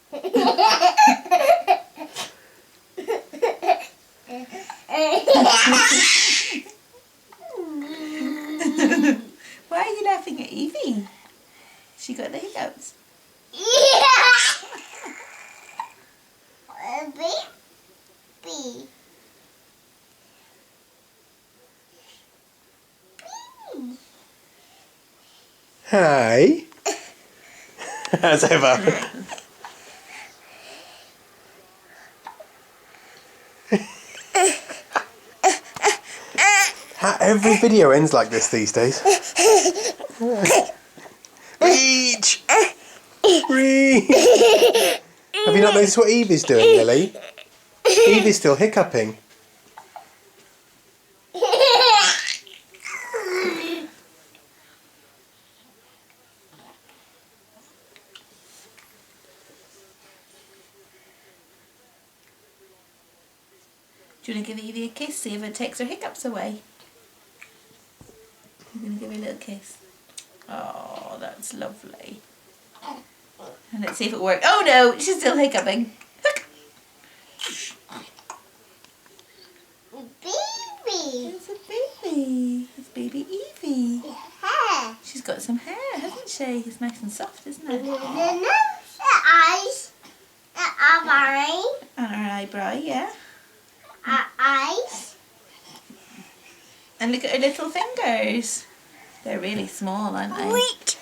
Why are you laughing at Evie? She got the hiccups. Baby. Hi. As ever. Every video ends like this these days. Reach! Reach! Have you not noticed what Evie's doing, Lily? Evie's still hiccuping. Do you want to give Evie a kiss, see if it takes her hiccups away? I'm going to give her a little kiss. Oh, that's lovely. And let's see if it works. Oh no, she's still hiccuping. Baby. It's a baby. It's baby Evie. Hair. She's got some hair, hasn't she? It's nice and soft, isn't it? The eyes. The eyebrow. And her eyebrow, yeah. Eyes. And look at her little fingers. They're really small, aren't they? Meat.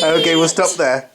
Okay, we'll stop there.